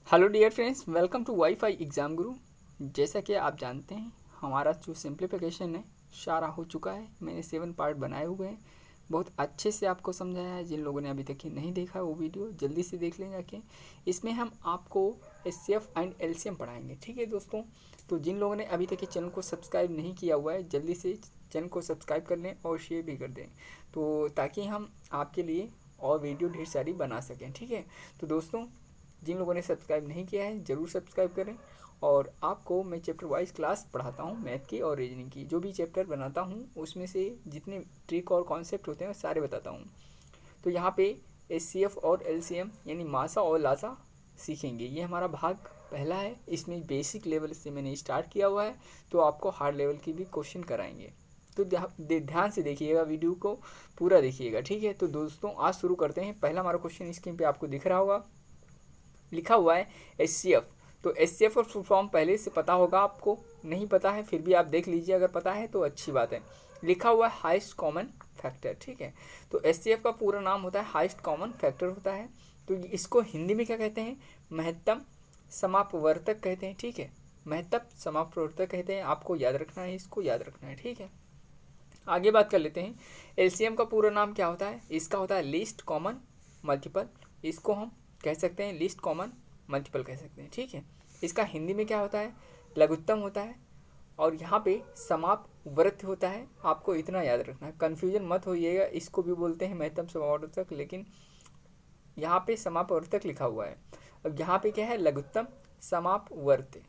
Hello dear friends, welcome to wifi exam guru. जैसा कि आप जानते हैं, हमारा जो सिंप्लीफिकेशन है सारा हो चुका है। मैंने 7 पार्ट बनाए हुए हैं, बहुत अच्छे से आपको समझाया है। जिन लोगों ने अभी तक ये नहीं देखा वो वीडियो जल्दी से देख लें जाके। इसमें हम आपको एचसीएफ एंड एलसीएम पढ़ाएंगे, ठीक है दोस्तों। तो जिन लोगों ने अभी तक ये चैनल को सब्सक्राइब नहीं किया हुआ है, जल्दी से चैनल को सब्सक्राइब कर लें और शेयर भी कर दें, तो ताकि हम आपके लिए और वीडियो ढेर सारी बना सकें, ठीक है। तो दोस्तों, जिन लोगों ने सब्सक्राइब नहीं किया है ज़रूर सब्सक्राइब करें। और आपको मैं चैप्टर वाइज क्लास पढ़ाता हूँ, मैथ की और रीजनिंग की। जो भी चैप्टर बनाता हूँ उसमें से जितने ट्रिक और कॉन्सेप्ट होते हैं सारे बताता हूँ। तो यहाँ पे एचसीएफ और एलसीएम यानी मासा और लासा सीखेंगे। ये हमारा भाग पहला है। इसमें बेसिक लेवल से मैंने स्टार्ट किया हुआ है, तो आपको हार्ड लेवल की भी क्वेश्चन कराएंगे। तो ध्यान से देखिएगा, वीडियो को पूरा देखिएगा, ठीक है। तो दोस्तों, आज शुरू करते हैं। पहला हमारा क्वेश्चन स्क्रीन पे आपको दिख रहा होगा, लिखा हुआ है एचसीएफ। तो एचसीएफ का फुल फॉर्म पहले से पता होगा आपको, नहीं पता है फिर भी आप देख लीजिए, अगर पता है तो अच्छी बात है। लिखा हुआ है हाईएस्ट कॉमन फैक्टर, ठीक है। तो एचसीएफ का पूरा नाम होता है हाईएस्ट कॉमन फैक्टर होता है। तो इसको हिंदी में क्या कहते हैं? महत्तम समापवर्तक कहते हैं, ठीक है। महत्तम समापवर्तक कहते हैं। आपको याद रखना है, इसको याद रखना है, ठीक है। आगे बात कर लेते हैं। एलसीएम का पूरा नाम क्या होता है? इसका होता है लीस्ट कॉमन मल्टीपल। इसको हम कह सकते हैं लीस्ट कॉमन मल्टीपल कह सकते हैं, ठीक है। इसका हिंदी में क्या होता है? लघुत्तम होता है। और यहाँ पे समापवर्त्य होता है। आपको इतना याद रखना है, कन्फ्यूजन मत होइएगा। इसको भी बोलते हैं महत्तम समापवर्तक, लेकिन यहाँ पे समापवर्तक लिखा हुआ है। अब यहाँ पे क्या है? लघुत्तम समापवर्त्य,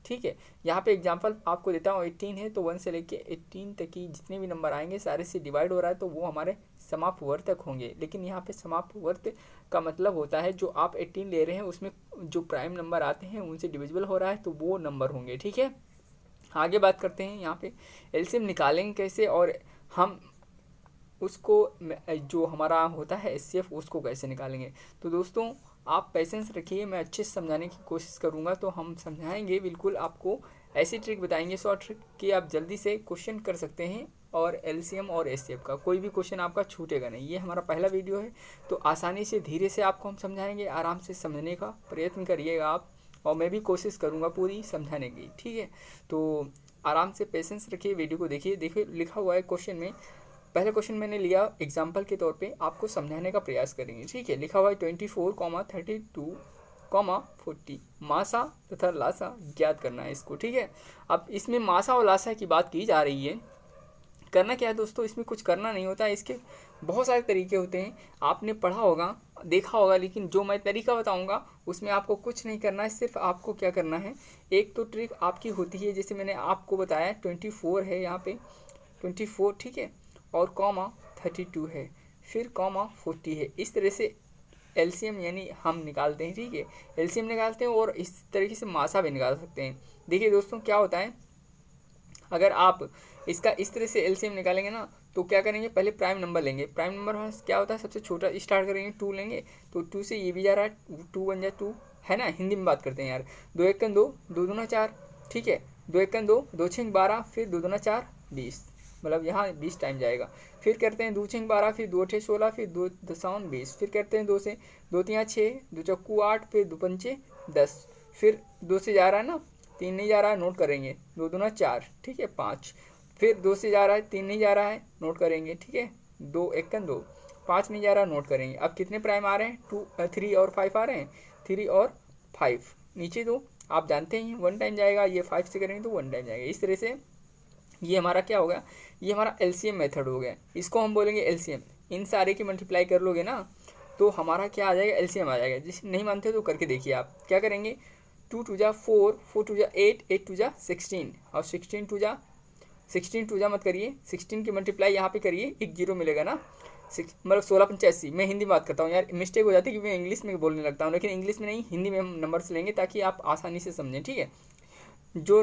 ठीक है। यहाँ पे एग्जांपल आपको देता हूँ। 18 है तो 1 से लेके 18 तक की जितने भी नंबर आएंगे सारे से डिवाइड हो रहा है, तो वो हमारे समापवर्तक होंगे। लेकिन यहाँ पे समापवर्त का मतलब होता है जो आप 18 ले रहे हैं उसमें जो प्राइम नंबर आते हैं उनसे डिविजिबल हो रहा है, तो वो नंबर होंगे, ठीक है। आगे बात करते हैं। यहाँ पे एलसीएम निकालेंगे कैसे, और हम उसको जो हमारा होता है एचसीएफ उसको कैसे निकालेंगे। तो दोस्तों, आप पेशेंस रखिए, मैं अच्छे से समझाने की कोशिश करूँगा। तो हम समझाएंगे बिल्कुल, आपको ऐसी ट्रिक बताएंगे, शॉर्ट ट्रिक, कि आप जल्दी से क्वेश्चन कर सकते हैं। और एलसीएम और एचसीएफ का कोई भी क्वेश्चन आपका छूटेगा नहीं। ये हमारा पहला वीडियो है, तो आसानी से धीरे से आपको हम समझाएंगे। आराम से समझने का प्रयत्न करिएगा आप, और मैं भी कोशिश करूँगा पूरी समझाने की, ठीक है। तो आराम से पेशेंस रखिए, वीडियो को देखिए। देखिए लिखा हुआ है क्वेश्चन में, पहले क्वेश्चन मैंने लिया एग्जाम्पल के तौर पे, आपको समझाने का प्रयास करेंगे, ठीक है। लिखा हुआ है 24,32,40 मासा तथा लासा ज्ञात करना है इसको, ठीक है। अब इसमें मासा और लासा की बात की जा रही है। करना क्या है दोस्तों, इसमें कुछ करना नहीं होता है। इसके बहुत सारे तरीके होते हैं, आपने पढ़ा होगा, देखा होगा। लेकिन जो मैं तरीका बताऊंगा उसमें आपको कुछ नहीं करना है। सिर्फ आपको क्या करना है, एक तो ट्रिक आपकी होती है, जैसे मैंने आपको बताया 24 है यहाँ पे 24, ठीक है, और कॉमा 32 है, फिर कॉमा 40 है। इस तरह से एलसीएम यानी हम निकालते हैं, ठीक है। एलसीएम निकालते हैं और इस तरीके से मासा भी निकाल सकते हैं। देखिए दोस्तों, क्या होता है, अगर आप इसका इस तरह से एलसीएम निकालेंगे ना, तो क्या करेंगे, पहले प्राइम नंबर लेंगे। प्राइम नंबर क्या होता है, सबसे छोटा स्टार्ट करेंगे, 2 लेंगे। तो 2 से ये भी जा रहा है, 2 1 जा 2 है ना। हिंदी में बात करते हैं यार। 2 1 2, 2 2 4, ठीक है। 2 1 2, 2 6 12, फिर 2 2 4 20, मतलब यहाँ 20 टाइम जाएगा। फिर करते हैं 2 6 12, फिर 2 8 16, फिर 2 दसावन 20, फिर करते हैं 2 से 2 3 6, 2 चक्कू 8, फिर 2 पंचे 10, फिर 2 से जा रहा है ना, 3 नहीं जा रहा है, नोट करेंगे, 2 2 4, ठीक है, 5, फिर 2 से जा रहा है, 3 नहीं जा रहा है, नोट करेंगे, ठीक है, 2 1 2, 5 नहीं जा रहा, नोट करेंगे। अब कितने प्राइम आ रहे हैं, 3 और 5 आ रहे हैं, 3 और 5 नीचे दो, आप जानते हैं 1 टाइम जाएगा, ये 5 से करेंगे तो 1 टाइम जाएगा। इस तरह से ये हमारा क्या हो गया, ये हमारा एलसीएम मेथड हो गया। इसको हम बोलेंगे एलसीएम। इन सारे की मल्टीप्लाई कर लोगे ना, तो हमारा क्या आ जाएगा, एलसीएम आ जाएगा। जिस नहीं मानते तो करके देखिए आप। क्या करेंगे, 2 2 जा 4, 4 2 जा 8, 8 2 जा 16, और 16 2 जा 16 2 जा मत करिए, 16 की मल्टीप्लाई यहाँ पे करिए, एक जीरो मिलेगा ना, मतलब 16 85। मैं हिंदी में बात करता हूँ यार, मिस्टेक हो जाती है क्योंकि मैं इंग्लिश में बोलने लगता हूँ, लेकिन इंग्लिश में नहीं, हिंदी में हम नंबर्स लेंगे ताकि आप आसानी से समझें, ठीक है। जो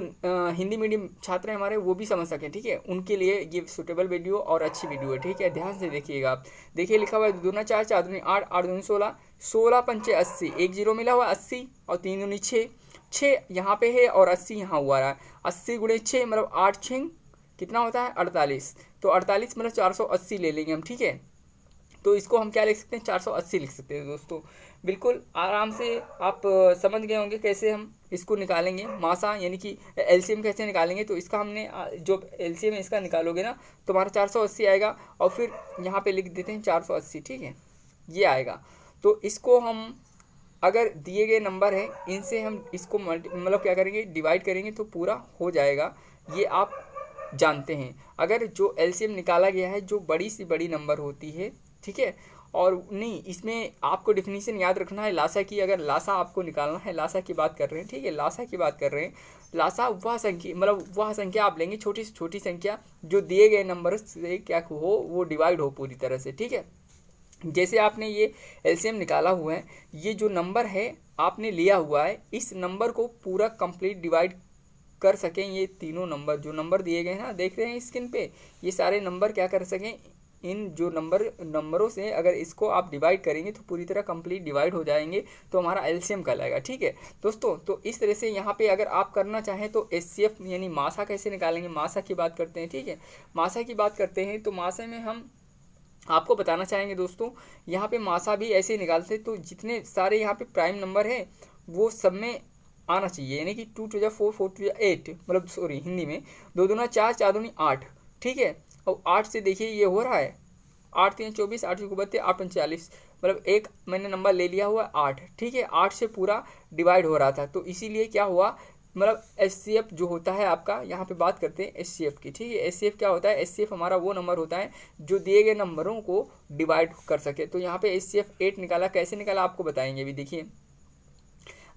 हिंदी मीडियम छात्र हैं हमारे, वो भी समझ सकें, ठीक है, उनके लिए ये सुटेबल वीडियो और अच्छी वीडियो है, ठीक है। ध्यान से देखिएगा आप। देखिए लिखा हुआ है 2 दूना 4, 4 दूनी 8, 8 दूनी 16, 16 पंचे 80, एक जीरो मिला हुआ 80, और 3 दूनी 6, 6 यहाँ पे है और 80 यहाँ हुआ रहा है। 80 गुणे 6 मतलब 8 6 कितना होता है, 48। तो 48 मतलब 480 ले लेंगे हम, ठीक है। तो इसको हम क्या लिख सकते हैं, 480 लिख सकते हैं दोस्तों। बिल्कुल आराम से आप समझ गए होंगे कैसे हम इसको निकालेंगे, मासा यानी कि एलसीएम कैसे निकालेंगे। तो इसका हमने जो एलसीएम है इसका निकालोगे ना तो हमारा 480 आएगा, और फिर यहाँ पे लिख देते हैं 480, ठीक है, ये आएगा। तो इसको हम अगर दिए गए नंबर है इनसे हम इसको मतलब क्या करेंगे, डिवाइड करेंगे तो पूरा हो जाएगा, ये आप जानते हैं। अगर जो एलसीएम निकाला गया है जो बड़ी सी बड़ी नंबर होती है, ठीक है, और नहीं इसमें आपको डिफिनीशन याद रखना है लासा की। अगर लासा आपको निकालना है, लासा की बात कर रहे हैं, ठीक है, लासा की बात कर रहे हैं। लासा वह संख्या मतलब वह संख्या आप लेंगे, छोटी से छोटी संख्या जो दिए गए नंबर से क्या हो वो डिवाइड हो पूरी तरह से, ठीक है। जैसे आपने ये एलसीएम निकाला हुआ है, ये जो नंबर है आपने लिया हुआ है, इस नंबर को पूरा कंप्लीट डिवाइड कर सकें, ये तीनों नंबर जो नंबर दिए गए हैं ना, देख रहे हैं स्क्रीन पे, ये सारे नंबर क्या कर सकें, इन जो नंबरों से अगर इसको आप डिवाइड करेंगे तो पूरी तरह कंप्लीट डिवाइड हो जाएंगे, तो हमारा एलसीएम कहलाएगा, ठीक है दोस्तों। तो इस तरह से यहाँ पे अगर आप करना चाहें तो एचसीएफ यानी मासा कैसे निकालेंगे, मासा की बात करते हैं, ठीक है। मासा की बात करते हैं तो मासा में हम आपको बताना चाहेंगे दोस्तों, यहाँ पे मासा भी ऐसे ही निकालते, तो जितने सारे यहाँ पे प्राइम नंबर है वो सब में आना चाहिए, यानी कि 2 टू जा 4, 4 टू जा 8, मतलब सॉरी हिंदी में 2 दूना 4, 4 दूनी 8, ठीक है। और 8 से देखिए ये हो रहा है 8 3 24, 8 को 32, 8 5 40, मतलब एक मैंने नंबर ले लिया हुआ 8, ठीक है, 8 से पूरा डिवाइड हो रहा था, तो इसीलिए क्या हुआ, मतलब एचसीएफ जो होता है आपका, यहाँ पे बात करते हैं एचसीएफ की, ठीक है। एचसीएफ क्या होता है, एचसीएफ हमारा वो नंबर होता है जो दिए गए नंबरों को डिवाइड कर सके। तो यहाँ पे एचसीएफ 8 निकाला, कैसे निकाला आपको बताएंगे अभी। देखिए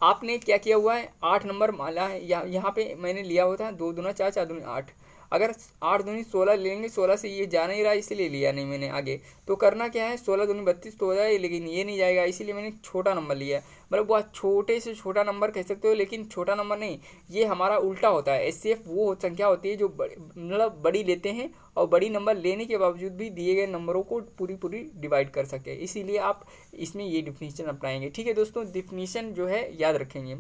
आपने क्या किया हुआ है, 8 नंबर माला है, यहाँ पे मैंने लिया हुआ था 2 दूना 4, 4 दूनी 8, अगर 8 दूनी 16 लेंगे, 16 से ये जा नहीं रहा इसीलिए लिया नहीं मैंने आगे। तो करना क्या है, 16 दूनी 32 तो हो जाए, लेकिन ये नहीं जाएगा इसीलिए मैंने छोटा नंबर लिया है, मतलब वह छोटे से छोटा नंबर कह सकते हो, लेकिन छोटा नंबर नहीं, ये हमारा उल्टा होता है। एचसीएफ वो संख्या होती है जो मतलब बड़ी लेते हैं और बड़ी नंबर लेने के बावजूद भी दिए गए नंबरों को पूरी डिवाइड कर सके, इसीलिए आप इसमें ये डिफिनीशन अपनाएंगे, ठीक है दोस्तों। डिफिनीशन जो है याद रखेंगे।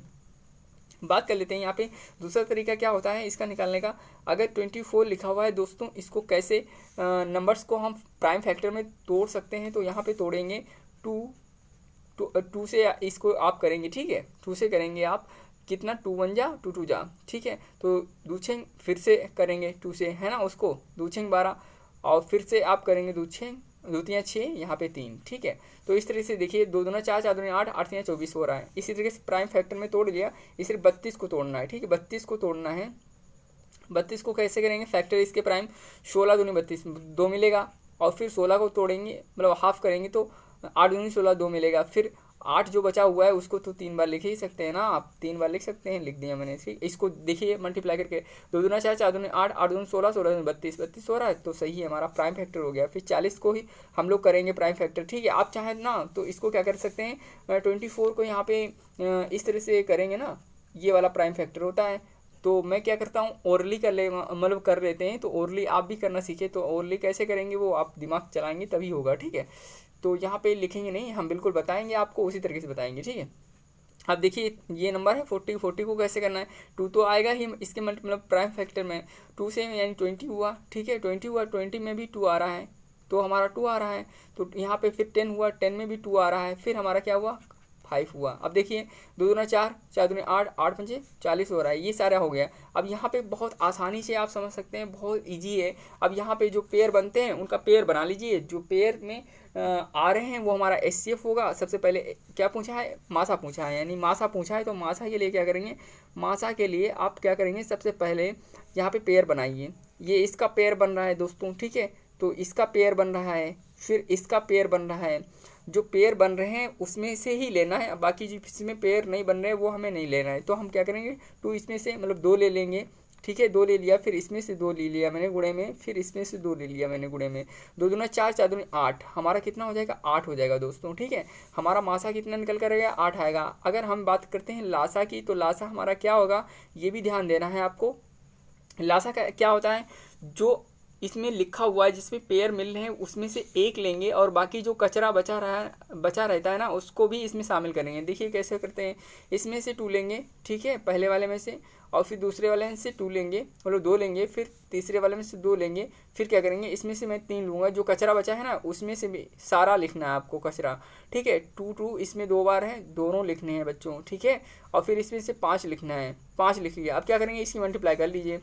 बात कर लेते हैं यहाँ पे दूसरा तरीका क्या होता है इसका निकालने का। अगर 24 लिखा हुआ है दोस्तों, इसको कैसे नंबर्स को हम प्राइम फैक्टर में तोड़ सकते हैं, तो यहाँ पे तोड़ेंगे 2 से इसको आप करेंगे, ठीक है, 2 से करेंगे आप कितना, 2 1 जा 2 2 जा, ठीक है। तो दूछेंग फिर से करेंगे 2 से, है ना, उसको दूछेंग 12, और फिर से आप करेंगे दूछेंग 2 3 6, यहाँ पे 3, ठीक है। तो इस तरह से देखिए 2 दूना 4, 4 दूनी 8, 8 3 24 हो रहा है। इसी तरीके से प्राइम फैक्टर में तोड़ लिया, इसे 32 को तोड़ना है, ठीक है, 32 को तोड़ना है। 32 को कैसे करेंगे, फैक्टर इसके प्राइम 16 दूनी 32 2 मिलेगा, और फिर 16 को तोड़ेंगे मतलब हाफ करेंगे तो 8 दूनी 16 2 मिलेगा, फिर 8 जो बचा हुआ है उसको तो 3 बार लिख ही सकते हैं ना आप, 3 बार लिख सकते हैं, लिख दिया मैंने, ठीक। इसको देखिए मल्टीप्लाई करके 2 दूना 4, 4 दूनी 8, 8 दूनी 16, 16 दूनी 32, 32 हो रहा है, तो सही है, हमारा प्राइम फैक्टर हो गया। फिर 40 को ही हम लोग करेंगे प्राइम फैक्टर, ठीक है। आप चाहें ना तो इसको क्या कर सकते हैं, 24 को यहाँ पे इस तरह से करेंगे ना, ये वाला प्राइम फैक्टर होता है। तो मैं क्या करता हूँ, ओरली कर ले मतलब कर लेते हैं, तो ओरली आप भी करना सीखे, तो ओरली कैसे करेंगे वो आप दिमाग चलाएंगे तभी होगा, ठीक है। तो यहाँ पे लिखेंगे नहीं, हम बिल्कुल बताएंगे आपको, उसी तरीके से बताएंगे, ठीक है। अब देखिए ये नंबर है 40 को कैसे करना है, 2 तो आएगा ही इसके मतलब प्राइम फैक्टर में, 2 से यानी 20 हुआ, ठीक है, 20 हुआ, 20 में भी 2 आ रहा है तो हमारा 2 आ रहा है, तो यहाँ पे फिर 10 हुआ, 10 में भी 2 आ रहा है, फिर हमारा क्या हुआ 5 हुआ। अब देखिए 2 दूना 4, 4 दूनी 8, 8 पंजे 40 हो रहा है, ये सारा हो गया। अब यहाँ पे बहुत आसानी से आप समझ सकते हैं, बहुत इजी है। अब यहाँ पे जो पेयर बनते हैं उनका पेयर बना लीजिए, जो पेयर में आ रहे हैं वो हमारा एचसीएफ होगा। सबसे पहले क्या पूछा है, मासा पूछा है, यानी मासा पूछा है, तो मासा के लिए क्या करेंगे, मासा के लिए आप क्या करेंगे, सबसे पहले यहाँ पे पेयर बनाइए, ये इसका पेयर बन रहा है दोस्तों, ठीक है, तो इसका पेयर बन रहा है, फिर इसका पेयर बन रहा है, जो पेयर बन रहे हैं उसमें से ही लेना है, बाकी जिसमें पेयर नहीं बन रहे हैं वो हमें नहीं लेना है। तो हम क्या करेंगे, 2 इसमें से मतलब 2 ले लेंगे, ठीक है, 2 ले लिया, फिर इसमें से 2 ले लिया मैंने गुणे में, फिर इसमें से 2 ले लिया मैंने गुणे में, 2 दूना 4, 4 दूनी 8, हमारा कितना हो जाएगा 8 हो जाएगा दोस्तों, ठीक है। हमारा मासा कितना निकल कर आएगा 8 आएगा। अगर हम बात करते हैं लासा की, तो लासा हमारा क्या होगा, ये भी ध्यान देना है आपको। लासा का क्या होता है, जो इसमें लिखा हुआ है जिसमें पेयर मिल रहे हैं उसमें से एक लेंगे और बाकी जो कचरा बचा रहता है ना उसको भी इसमें शामिल करेंगे। देखिए कैसे करते हैं, इसमें से 2 लेंगे, ठीक है, पहले वाले में से, और फिर दूसरे वाले में से 2 लेंगे, मतलब 2 लेंगे, फिर तीसरे वाले में से 2 लेंगे, फिर क्या करेंगे इसमें से मैं 3 लूँगा, जो कचरा बचा है ना उसमें से भी सारा लिखना है आपको कचरा, ठीक है। 2 इसमें 2 बार है, दोनों लिखने हैं बच्चों, ठीक है। और फिर इसमें से 5 लिखना है, 5 लिख लिया। अब क्या करेंगे, इसकी मल्टीप्लाई कर लीजिए।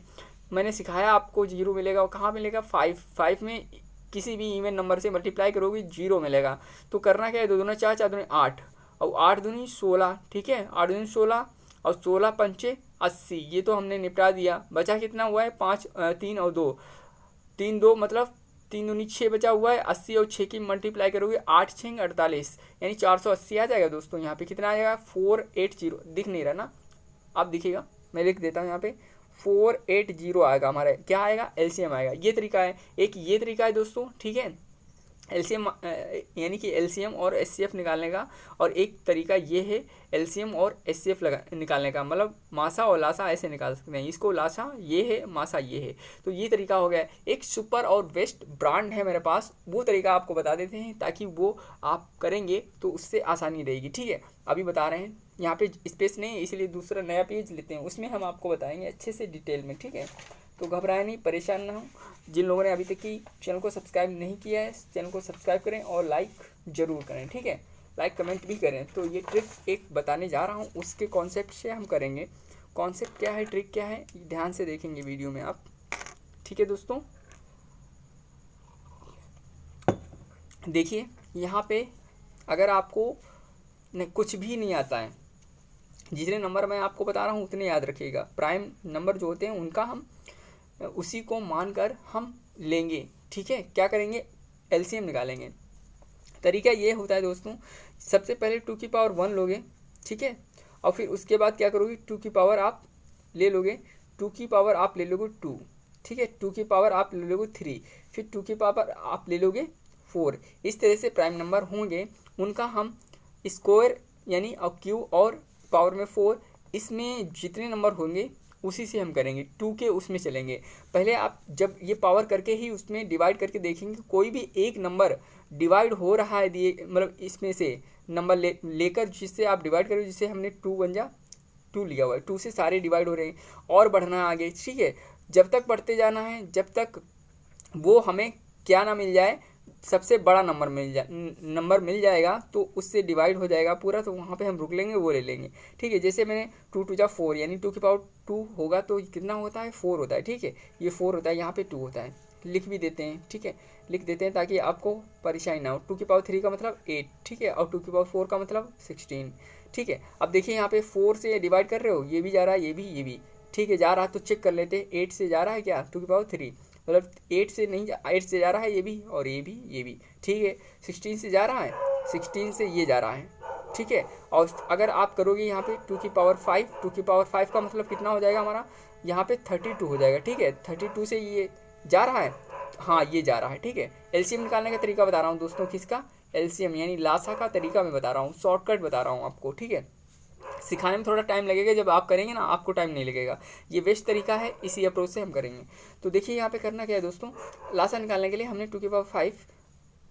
मैंने सिखाया आपको 0 मिलेगा, और कहाँ मिलेगा 5 में किसी भी इवन नंबर से मल्टीप्लाई करोगे 0 मिलेगा। तो करना क्या है, 2 दूना 4, 4 दूनी 8, और 8 दूनी 16, ठीक है, 8 दूनी 16, और 16 पंचे 80। ये तो हमने निपटा दिया। बचा कितना हुआ है, 5, 3 और 2, 3 2 मतलब 3 दूनी 6 बचा हुआ है। 80 और 6 की मल्टीप्लाई करोगे 8 6 48, यानी 480 आ जाएगा दोस्तों। यहाँ पे कितना आ जाएगा, 480। दिख नहीं रहा ना, अब दिखेगा, मैं लिख देता हूँ यहाँ पे 480 आएगा हमारा। क्या आएगा, एलसीएम आएगा। ये तरीका है, एक ये तरीका है दोस्तों, ठीक है, एलसीएम यानी कि एलसीएम और एचसीएफ निकालने का, और एक तरीका ये है एलसीएम और एचसीएफ निकालने का, मतलब मासा और लासा ऐसे निकाल सकते हैं। इसको लासा ये है, मासा ये है, तो ये तरीका हो गया। एक सुपर और बेस्ट ब्रांड है मेरे पास, वो तरीका आपको बता देते हैं ताकि वो आप करेंगे तो उससे आसानी रहेगी, ठीक है। अभी बता रहे हैं, यहाँ पे स्पेस नहीं है इसलिए दूसरा नया पेज लेते हैं, उसमें हम आपको बताएंगे अच्छे से डिटेल में, ठीक है। तो घबराए नहीं, परेशान ना हो। जिन लोगों ने अभी तक की चैनल को सब्सक्राइब नहीं किया है, चैनल को सब्सक्राइब करें और लाइक ज़रूर करें, ठीक है, लाइक कमेंट भी करें। तो ये ट्रिक एक बताने जा रहा हूँ, उसके कॉन्सेप्ट से हम करेंगे। कॉन्सेप्ट क्या है, ट्रिक क्या है, ध्यान से देखेंगे वीडियो में आप, ठीक है दोस्तों। देखिए यहाँ पे अगर आपको कुछ भी नहीं आता है, जितने नंबर मैं आपको बता रहा हूँ उतने याद रखिएगा। प्राइम नंबर जो होते हैं उनका हम उसी को मानकर हम लेंगे, ठीक है। क्या करेंगे, एलसीएम निकालेंगे। तरीका ये होता है दोस्तों, सबसे पहले 2 की पावर 1 लोगे, ठीक है, और फिर उसके बाद क्या करोगे, 2 की पावर आप ले लोगे, 2 की पावर आप ले लोगे 2, ठीक है, 2 की पावर आप ले लोगे 3, फिर 2 की पावर आप ले लोगे 4। इस तरह से प्राइम नंबर होंगे, उनका हम स्क्वायर यानी क्यू और पावर में 4, इसमें जितने नंबर होंगे उसी से हम करेंगे, 2 के उसमें चलेंगे। पहले आप जब ये पावर करके ही उसमें डिवाइड करके देखेंगे, कोई भी एक नंबर डिवाइड हो रहा है दिए, मतलब इसमें से नंबर लेकर जिससे आप डिवाइड करो, जिससे हमने 2 बन जा 2 लिया हुआ है, 2 से सारे डिवाइड हो रहे हैं, और बढ़ना है आगे, ठीक है। जब तक बढ़ते जाना है, जब तक वो हमें क्या ना मिल जाए, सबसे बड़ा नंबर मिल जाएगा तो उससे डिवाइड हो जाएगा पूरा, तो वहाँ पे हम रुक लेंगे, वो ले लेंगे, ठीक है। जैसे मैंने 2 2 जा 4, यानी 2 की पावर 2 होगा तो कितना होता है, 4 होता है, ठीक है, ये 4 होता है, यहाँ पे 2 होता है, लिख भी देते हैं, ठीक है, लिख देते हैं ताकि आपको परेशानी ना हो। 2 की पावर 3 का मतलब 8, ठीक है, और 2 की पावर 4 का मतलब 16, ठीक है। अब देखिए यहाँ पे 4 से डिवाइड कर रहे हो, ये भी जा रहा है, ये भी, ठीक है, जा रहा है, तो चेक कर लेते हैं 8 से जा रहा है क्या, 2 की पावर 3, मतलब 8 से नहीं, 8 से जा रहा है ये भी, और ये भी, ठीक है। 16 से जा रहा है, 16 से ये जा रहा है, ठीक है। और अगर आप करोगे यहाँ पे 2 की पावर 5, 2 की पावर 5 का मतलब कितना हो जाएगा हमारा, यहाँ पे 32 हो जाएगा, ठीक है। 32 से ये जा रहा है, हाँ ये जा रहा है, ठीक है। एलसीएम निकालने का तरीका बता रहा हूँ दोस्तों, किसका, एलसीएम यानी लासा का तरीका मैं बता रहा हूँ, शॉर्टकट बता रहा हूँ आपको, ठीक है। सिखाने में थोड़ा टाइम लगेगा, जब आप करेंगे ना आपको टाइम नहीं लगेगा। ये बेस्ट तरीका है, इसी अप्रोच से हम करेंगे। तो देखिए यहाँ पे करना क्या है दोस्तों, लासा निकालने के लिए हमने 2 की पावर 5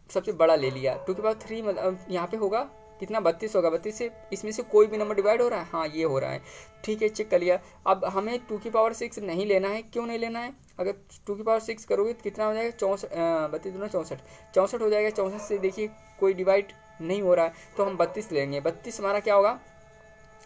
सबसे बड़ा ले लिया, 2 की पावर 3 मतलब यहाँ पे होगा कितना, 32 होगा। 32 से इसमें से कोई भी नंबर डिवाइड हो रहा है, हाँ ये हो रहा है, ठीक है, चेक कर लिया। अब हमें 2 की पावर 6 नहीं लेना है, क्यों नहीं लेना है, अगर 2 की पावर 6 करोगे तो कितना हो जाएगा, 32 दूना 64 हो जाएगा। 64 से देखिए कोई डिवाइड नहीं हो रहा है, तो हम 32 लेंगे। 32 हमारा क्या होगा,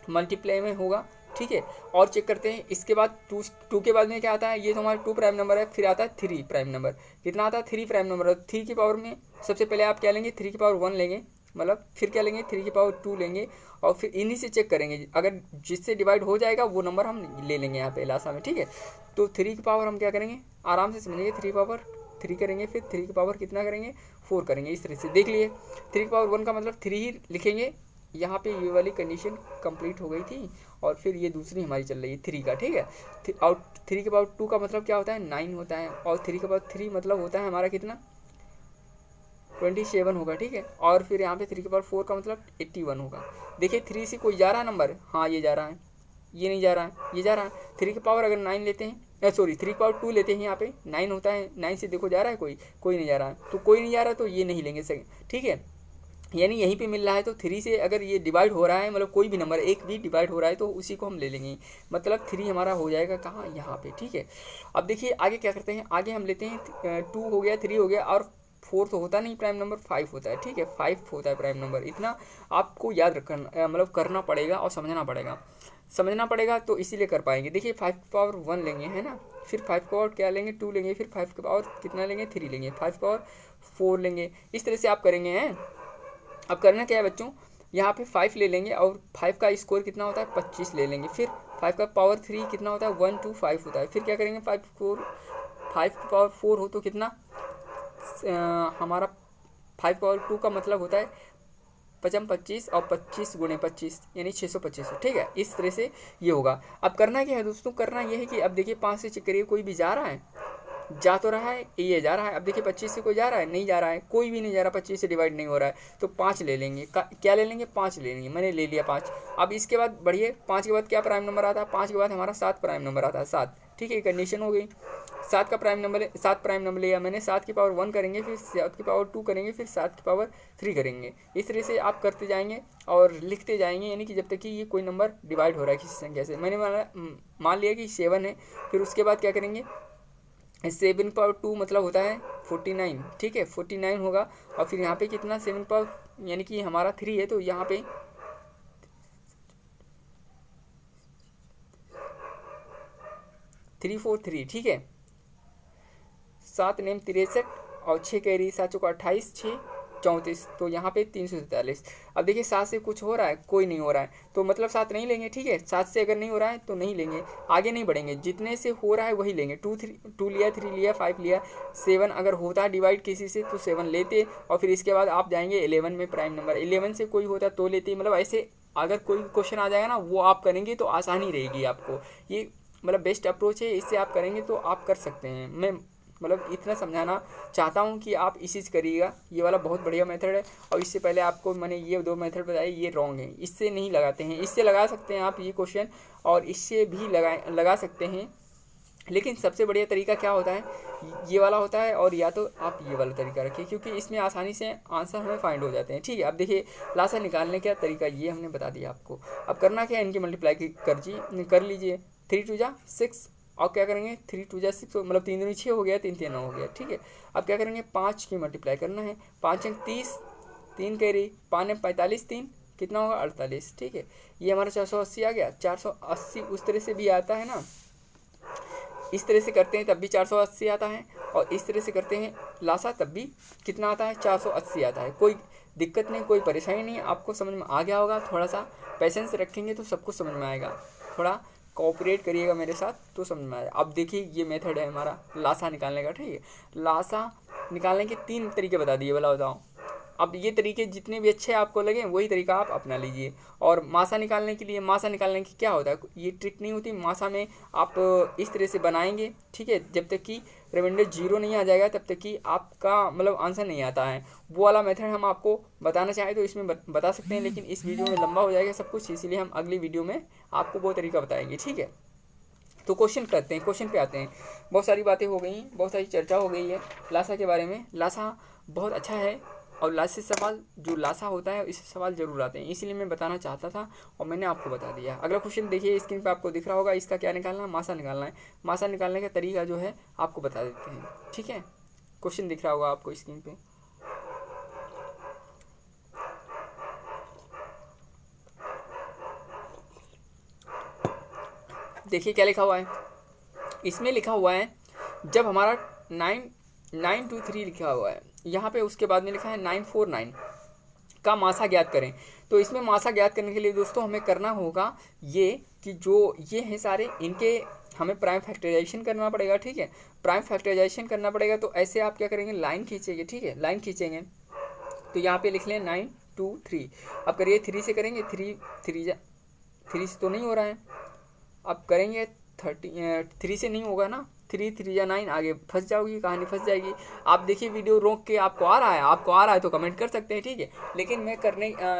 मल्टीप्लाई में होगा, ठीक है। और चेक करते हैं इसके बाद 2 के बाद में क्या आता है, ये तो हमारा 2 प्राइम नंबर है, फिर आता है 3 प्राइम नंबर, कितना आता है 3 प्राइम नंबर। 3 की पावर में सबसे पहले आप क्या लेंगे, 3 की पावर 1 लेंगे, मतलब फिर क्या लेंगे, 3 की पावर 2 लेंगे, और फिर इन्हीं से चेक करेंगे, अगर जिससे डिवाइड हो जाएगा वो नंबर हम ले लेंगे यहाँ पे लासा में, ठीक है। तो 3 की पावर हम क्या करेंगे, आराम से समझेंगे, 3 पावर 3 करेंगे, फिर 3 की पावर कितना करेंगे, 4 करेंगे, इस तरह से देख लिए। 3 की पावर 1 का मतलब 3 ही लिखेंगे, यहाँ पे ये वाली कंडीशन कंप्लीट हो गई थी, और फिर ये दूसरी हमारी चल रही है 3 का, ठीक है। और 3 के पावर 2 का मतलब क्या होता है, 9 होता है, और 3 के पावर 3 मतलब होता है हमारा कितना, 27 होगा, ठीक है। और फिर यहाँ पे 3 के पावर 4 का मतलब 81 होगा। देखिए 3 से कोई जा रहा है नंबर, हाँ ये जा रहा है, ये नहीं जा रहा है, ये जा रहा है। 3 की पावर अगर 9 लेते हैं सॉरी 3/2 लेते हैं यहाँ पे 9 होता है, 9 से देखो जा रहा है कोई नहीं जा रहा है, तो कोई नहीं जा रहा तो ये नहीं लेंगे सेकंड, ठीक है। यानी यहीं पे मिल रहा है तो 3 से अगर ये डिवाइड हो रहा है, मतलब कोई भी नंबर एक भी डिवाइड हो रहा है तो उसी को हम ले लेंगे, मतलब 3 हमारा हो जाएगा कहाँ, यहाँ पे, ठीक है। अब देखिए आगे क्या करते हैं, आगे हम लेते हैं 2 हो गया, 3 हो गया, और 4 तो होता नहीं प्राइम नंबर, 5 होता है, ठीक है, 5 होता है प्राइम नंबर। इतना आपको याद रखना, मतलब करना पड़ेगा और समझना पड़ेगा तो इसीलिए कर पाएंगे। देखिए 5/1 लेंगे, है ना, फिर 5 क्या लेंगे, 2 लेंगे, फिर 5 कितना लेंगे, 3 लेंगे, 5/4 लेंगे। इस तरह से आप करेंगे हैं। अब करना क्या है बच्चों, यहाँ पे 5 ले लेंगे और 5 का स्कोर कितना होता है 25 ले लेंगे, फिर 5 कितना होता है 1 2 5 होता है, फिर क्या करेंगे 5 हो तो कितना हमारा 5/2 का मतलब होता है 25 और 25 गुणे 25 यानी 625, ठीक है। इस तरह से ये होगा। अब करना क्या है दोस्तों, करना ये है कि अब देखिए 5 से चेक करिए, कोई भी जा रहा है, जा तो रहा है, ये जा रहा है। अब देखिए 25 से कोई जा रहा है, नहीं जा रहा है, कोई भी नहीं जा रहा, 25 से डिवाइड नहीं हो रहा है, तो 5 ले लेंगे। क्या ले लेंगे, 5 ले लेंगे, मैंने ले लिया 5। अब इसके बाद बढ़िए, 5 के बाद क्या प्राइम नंबर आता है, 5 के बाद हमारा 7 प्राइम नंबर आता है, 7, ठीक है, कंडीशन हो गई। 7 का प्राइम नंबर, 7 प्राइम नंबर लिया मैंने, 7 की पावर 1 करेंगे, फिर 7 की पावर 2 करेंगे, फिर 7 की पावर 3 करेंगे। इस तरह से आप करते जाएंगे और लिखते जाएंगे, यानी कि जब तक कि ये कोई नंबर डिवाइड हो रहा है किसी संख्या से। मैंने मान लिया कि 7 है, फिर उसके बाद क्या करेंगे, 7/2 मतलब होता है 49, ठीक है, 49 होगा। और फिर यहाँ पे कितना 7 यानी कि हमारा 3 है, तो यहाँ पे 343, ठीक है, 7 नेम 63 और 6 कैरी, 7 चौका 28, 6 34, तो यहाँ पे 343। अब देखिए 7 से कुछ हो रहा है, कोई नहीं हो रहा है, तो मतलब 7 नहीं लेंगे, ठीक है। 7 से अगर नहीं हो रहा है तो नहीं लेंगे, आगे नहीं बढ़ेंगे, जितने से हो रहा है वही लेंगे। 2 लिया, 3 लिया, 5 लिया, 7 अगर होता है डिवाइड किसी से तो 7 लेते, और फिर इसके बाद आप जाएंगे 11 में, प्राइम नंबर 11 से कोई होता तो लेते। मतलब ऐसे अगर कोई क्वेश्चन आ जाएगा ना, वो आप करेंगे तो आसानी रहेगी आपको। ये मतलब बेस्ट अप्रोच है, इससे आप करेंगे तो आप कर सकते हैं। मैं मतलब इतना समझाना चाहता हूँ कि आप इसी से करिएगा, ये वाला बहुत बढ़िया मेथड है। और इससे पहले आपको मैंने ये 2 मेथड बताए, ये रॉन्ग है, इससे नहीं लगाते हैं। इससे लगा सकते हैं आप ये क्वेश्चन, और इससे भी लगा सकते हैं, लेकिन सबसे बढ़िया तरीका क्या होता है, ये वाला होता है। और या तो आप ये वाला तरीका रखिए, क्योंकि इसमें आसानी से आंसर हमें फाइंड हो जाते हैं, ठीक है। अब देखिए लासा निकालने का तरीका ये हमने बता दिया आपको। अब करना क्या है, इनकी मल्टीप्लाई कर लीजिए, 3 2 जा 6, और क्या करेंगे 3 2 जा 6, मतलब 3 दूनी 6 हो गया, 3 3 9 हो गया, ठीक है। अब क्या करेंगे 5 की मल्टीप्लाई करना है, 5 अंक 30, 3 कैरी, 5 ने 45, 3 कितना होगा 48, ठीक है। ये हमारा 480 आ गया। 480 उस तरह से भी आता है ना, इस तरह से करते हैं तब भी 480 आता है, और इस तरह से करते हैं लासा तब भी कितना आता है 480 आता है। कोई दिक्कत नहीं, कोई परेशानी नहीं, आपको समझ में आ गया होगा। थोड़ा सा पेशेंस रखेंगे तो सब कुछ समझ में आएगा, थोड़ा कोऑपरेट करिएगा मेरे साथ तो समझ में आएगा। अब देखिए ये मेथड है हमारा लासा निकालने का, ठीक है। लासा निकालने के 3 तरीके बता दिए, भला बताओ। अब ये तरीके जितने भी अच्छे आपको लगे वही तरीका आप अपना लीजिए। और मासा निकालने के लिए, मासा निकालने की क्या होता है, ये ट्रिक नहीं होती। मासा में आप इस तरह से बनाएंगे, ठीक है, जब तक कि रिमाइंडर 0 नहीं आ जाएगा तब तक कि आपका मतलब आंसर नहीं आता है। वो वाला मेथड हम आपको बताना चाहें तो इसमें बता सकते हैं, लेकिन इस वीडियो में लंबा हो जाएगा सब कुछ, इसीलिए हम अगली वीडियो में आपको वो तरीका बताएंगे, ठीक है। तो क्वेश्चन करते हैं, क्वेश्चन पे आते हैं। बहुत सारी बातें हो गई, बहुत सारी चर्चा हो गई है लासा के बारे में। लासा बहुत अच्छा है, और लास्ट से सवाल जो लासा होता है इससे सवाल जरूर आते हैं, इसीलिए मैं बताना चाहता था और मैंने आपको बता दिया। अगला क्वेश्चन देखिए, स्क्रीन पे आपको दिख रहा होगा, इसका क्या निकालना है, मासा निकालना है। मासा निकालने का तरीका जो है आपको बता देते हैं, ठीक है। क्वेश्चन दिख रहा होगा आपको स्क्रीन पे। देखिए क्या लिखा हुआ है, इसमें लिखा हुआ है जब हमारा 993 लिखा हुआ है यहाँ पे, उसके बाद में लिखा है 949 का मासा ज्ञात करें। तो इसमें मासा ज्ञात करने के लिए दोस्तों हमें करना होगा ये कि जो ये हैं सारे, इनके हमें प्राइम फैक्टराइजेशन करना पड़ेगा, ठीक है। प्राइम फैक्टराइजेशन करना पड़ेगा, तो ऐसे आप क्या करेंगे, लाइन खींचेंगे, ठीक है, लाइन खींचेंगे। तो यहाँ पे लिख लें 923। अब करिए 3 से करेंगे, 3 से तो नहीं हो रहा है। अब करेंगे 3 से नहीं होगा ना, 3 3 या 9, आगे फंस जाओगी, कहानी फंस जाएगी। आप देखिए वीडियो रोक के, आपको आ रहा है तो कमेंट कर सकते हैं, ठीक है। लेकिन मैं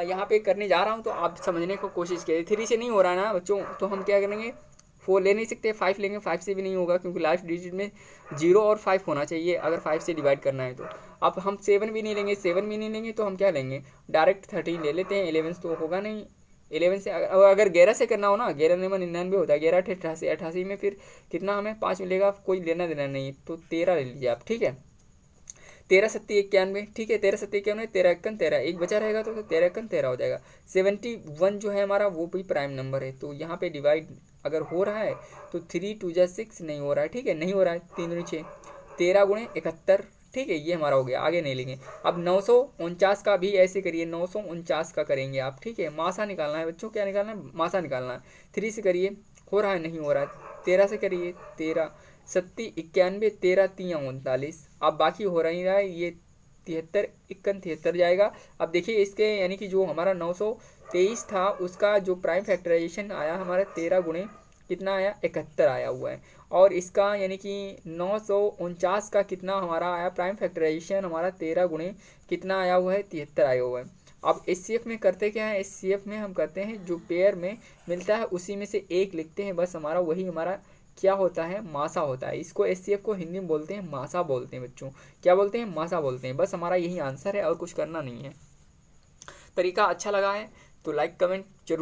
यहाँ पे करने जा रहा हूँ तो आप समझने को कोशिश करिए। 3 से नहीं हो रहा है ना बच्चों, तो हम क्या करेंगे 4 ले नहीं सकते, 5 लेंगे, 5 से भी नहीं होगा क्योंकि लास्ट डिजिट में 0 और 5 होना चाहिए अगर 5 से डिवाइड करना है तो। अब हम 7 भी नहीं लेंगे, 7 भी नहीं लेंगे तो हम क्या लेंगे, डायरेक्ट 13 ले लेते हैं। 11 तो होगा नहीं, 11 से अगर 11 से करना हो ना, 11 में 99 होता है, 11 88, 88 में फिर कितना हमें 5 मिलेगा, कोई लेना देना नहीं, तो 13 ले लीजिए आप, ठीक है। 13 सत्ती 91, ठीक है, 13 सत्ती 91, 13 एकन 13, एक बचा रहेगा तो 13 एकन 13 हो जाएगा। 71 जो है हमारा वो भी प्राइम नंबर है, तो यहाँ पे डिवाइड अगर हो रहा है तो 3 2 जा 6 नहीं हो रहा है, ठीक है, नहीं हो रहा है, 3 दूनी 6, 13 गुणे 71, ठीक है, ये हमारा हो गया, आगे नहीं लेंगे। अब 949 का भी ऐसे करिए, 949 का करेंगे आप, ठीक है, मासा निकालना है बच्चों, क्या निकालना है, मासा निकालना है। 3 से करिए, हो रहा है, नहीं हो रहा है, 13 से करिए, 13 सत्ती 91, 13 3 39, अब बाकी हो रहा है ये 73 इक्कन 73 जाएगा। अब देखिए इसके यानी कि जो हमारा 923 था उसका जो प्राइम फैक्टराइजेशन आया हमारा 13 गुणे कितना आया, 71 आया हुआ है, और इसका यानी कि 949 का कितना हमारा आया प्राइम फैक्टराइजेशन, हमारा 13 गुणे कितना आया हुआ है, 73 आया हुआ है। अब एचसीएफ में करते क्या है, एचसीएफ में हम करते हैं जो पेयर में मिलता है उसी में से एक लिखते हैं, बस हमारा वही हमारा क्या होता है, मासा होता है। इसको एचसीएफ को हिंदी में बोलते हैं मासा बोलते हैं बच्चों, क्या बोलते हैं, मासा बोलते हैं। बस हमारा यही आंसर है और कुछ करना नहीं है। तरीका अच्छा लगा है तो लाइक कमेंट जरूर